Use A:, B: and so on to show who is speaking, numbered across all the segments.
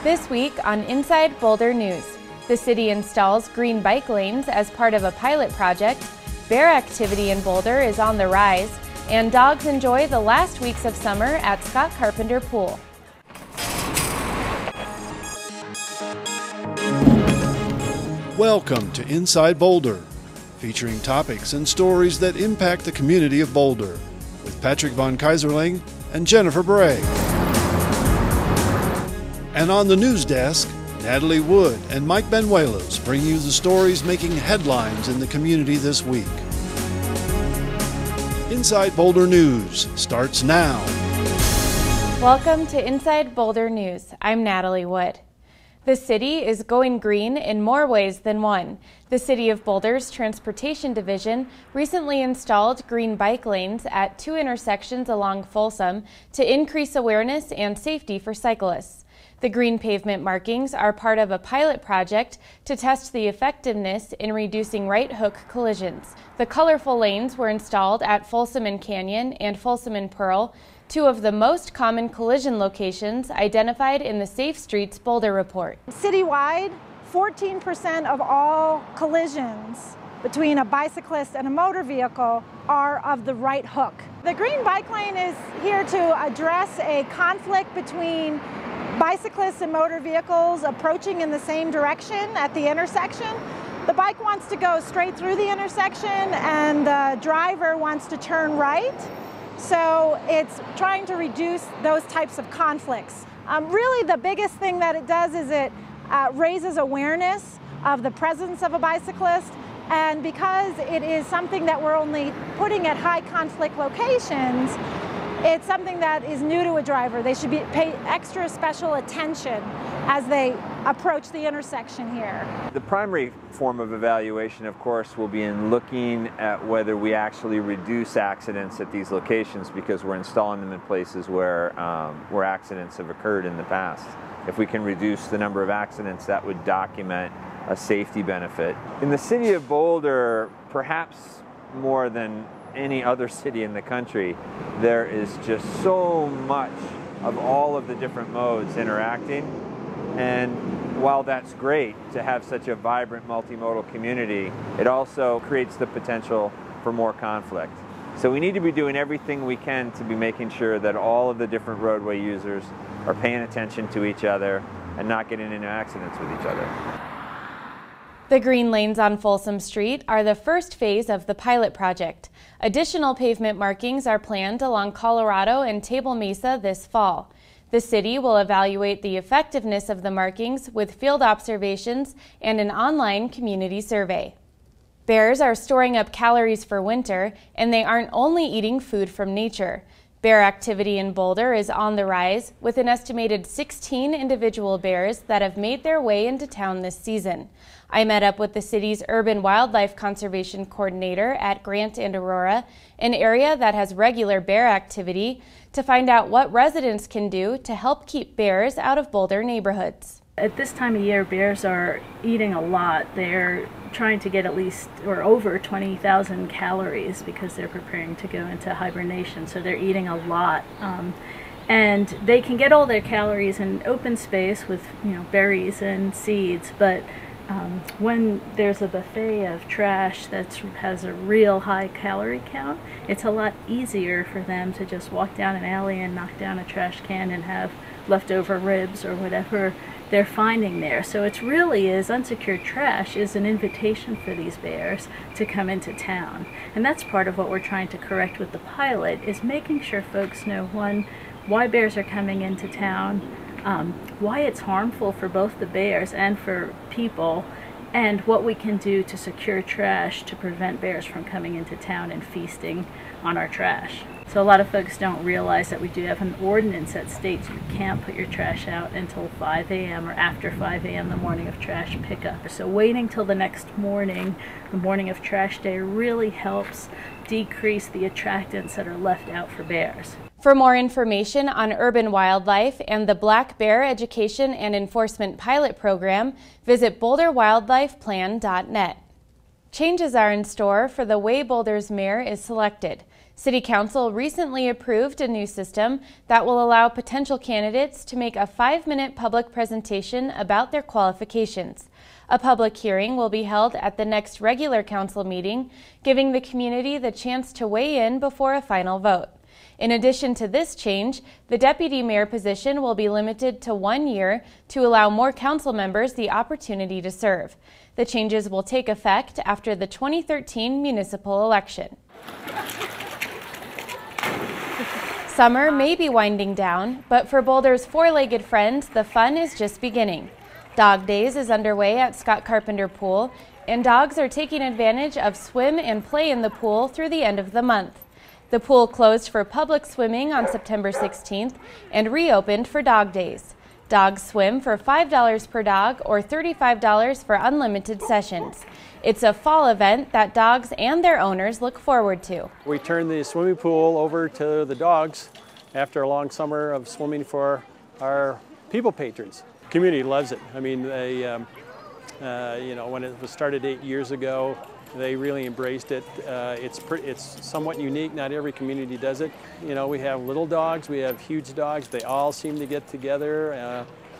A: This week on Inside Boulder News, the city installs green bike lanes as part of a pilot project, bear activity in Boulder is on the rise, and dogs enjoy the last weeks of summer at Carpenter Pool.
B: Welcome to Inside Boulder, featuring topics and stories that impact the community of Boulder, with Patrick Von Kaiserling and Jennifer Bray. And on the news desk, Natalie Wood and Mike Benuelos bring you the stories making headlines in the community this week. Inside Boulder News starts now.
A: Welcome to Inside Boulder News. I'm Natalie Wood. The city is going green in more ways than one. The City of Boulder's Transportation Division recently installed green bike lanes at 2 intersections along Folsom to increase awareness and safety for cyclists. The green pavement markings are part of a pilot project to test the effectiveness in reducing right hook collisions. The colorful lanes were installed at Folsom and Canyon and Folsom and Pearl, two of the most common collision locations identified in the Safe Streets Boulder report.
C: Citywide, 14% of all collisions between a bicyclist and a motor vehicle are of the right hook. The green bike lane is here to address a conflict between bicyclists and motor vehicles approaching in the same direction at the intersection. The bike wants to go straight through the intersection and the driver wants to turn right. So it's trying to reduce those types of conflicts. Really the biggest thing that it does is it raises awareness of the presence of a bicyclist, and because it is something that we're only putting at high conflict locations, it's something that is new to a driver. They should pay extra special attention as they approach the intersection here.
D: The primary form of evaluation, of course, will be in looking at whether we actually reduce accidents at these locations, because we're installing them in places where accidents have occurred in the past. If we can reduce the number of accidents, that would document a safety benefit. In the city of Boulder, perhaps more than any other city in the country, there is just so much of all of the different modes interacting. And while that's great to have such a vibrant multimodal community, it also creates the potential for more conflict. So we need to be doing everything we can to be making sure that all of the different roadway users are paying attention to each other and not getting into accidents with each other.
A: The green lanes on Folsom Street are the first phase of the pilot project. Additional pavement markings are planned along Colorado and Table Mesa this fall. The city will evaluate the effectiveness of the markings with field observations and an online community survey. Bears are storing up calories for winter, and they aren't only eating food from nature. Bear activity in Boulder is on the rise, with an estimated 16 individual bears that have made their way into town this season. I met up with the city's Urban Wildlife Conservation Coordinator at Grant and Aurora, an area that has regular bear activity, to find out what residents can do to help keep bears out of Boulder neighborhoods.
E: At this time of year, bears are eating a lot. They're trying to get at least or over 20,000 calories because they're preparing to go into hibernation, so they're eating a lot. And they can get all their calories in open space with berries and seeds, but when there's a buffet of trash that has a real high calorie count, it's a lot easier for them to just walk down an alley and knock down a trash can and have leftover ribs or whatever they're finding there. So it really is, unsecured trash is an invitation for these bears to come into town. And that's part of what we're trying to correct with the pilot, is making sure folks know, one, why bears are coming into town, why it's harmful for both the bears and for people, and what we can do to secure trash to prevent bears from coming into town and feasting on our trash. So a lot of folks don't realize that we do have an ordinance that states you can't put your trash out until 5 a.m. or after 5 a.m. the morning of trash pickup. So waiting till the next morning, the morning of trash day, really helps decrease the attractants that are left out for bears.
A: For more information on urban wildlife and the Black Bear Education and Enforcement Pilot Program, visit boulderwildlifeplan.net. Changes are in store for the way Boulder's mayor is selected. City Council recently approved a new system that will allow potential candidates to make a 5-minute public presentation about their qualifications. A public hearing will be held at the next regular council meeting, giving the community the chance to weigh in before a final vote. In addition to this change, the deputy mayor position will be limited to 1 year to allow more council members the opportunity to serve. The changes will take effect after the 2013 municipal election. Summer may be winding down, but for Boulder's four-legged friends, the fun is just beginning. Dog Days is underway at Carpenter Pool, and dogs are taking advantage of swim and play in the pool through the end of the month. The pool closed for public swimming on September 16th and reopened for Dog Days. Dogs swim for $5 per dog or $35 for unlimited sessions. It's a fall event that dogs and their owners look forward to.
F: We turned the swimming pool over to the dogs after a long summer of swimming for our people patrons. The community loves it. I mean, they, when it was started 8 years ago, they really embraced it. It's somewhat unique. Not every community does it. You know, we have little dogs, we have huge dogs. They all seem to get together,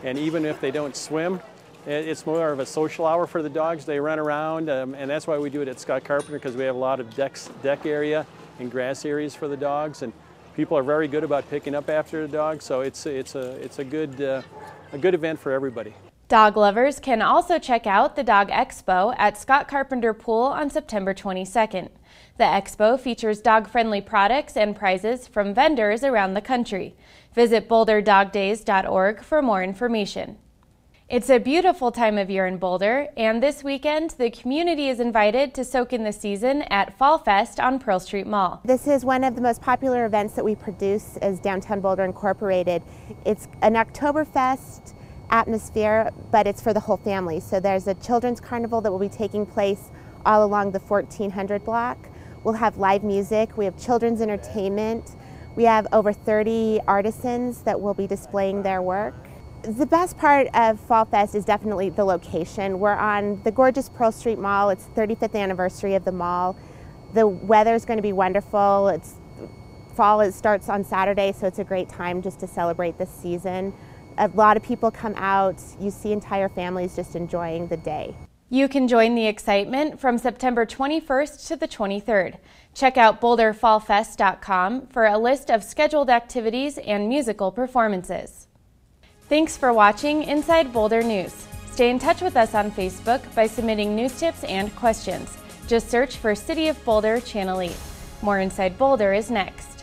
F: and even if they don't swim, it's more of a social hour for the dogs. They run around, and that's why we do it at Scott Carpenter, because we have a lot of deck area and grass areas for the dogs, and people are very good about picking up after the dogs. So it's a good event for everybody.
A: Dog lovers can also check out the Dog Expo at Scott Carpenter Pool on September 22nd. The expo features dog-friendly products and prizes from vendors around the country. Visit boulderdogdays.org for more information. It's a beautiful time of year in Boulder, and this weekend the community is invited to soak in the season at Fall Fest on Pearl Street Mall.
G: This is one of the most popular events that we produce as Downtown Boulder Incorporated. It's an Oktoberfest atmosphere, but it's for the whole family. So there's a children's carnival that will be taking place all along the 1400 block. We'll have live music, we have children's entertainment, we have over 30 artisans that will be displaying their work. The best part of Fall Fest is definitely the location. We're on the gorgeous Pearl Street Mall. It's the 35th anniversary of the mall. The weather's going to be wonderful. Fall starts on Saturday, so it's a great time just to celebrate this season. A lot of people come out. You see entire families just enjoying the day.
A: You can join the excitement from September 21st to the 23rd. Check out boulderfallfest.com for a list of scheduled activities and musical performances. Thanks for watching Inside Boulder News. Stay in touch with us on Facebook by submitting news tips and questions. Just search for City of Boulder Channel 8. More Inside Boulder is next.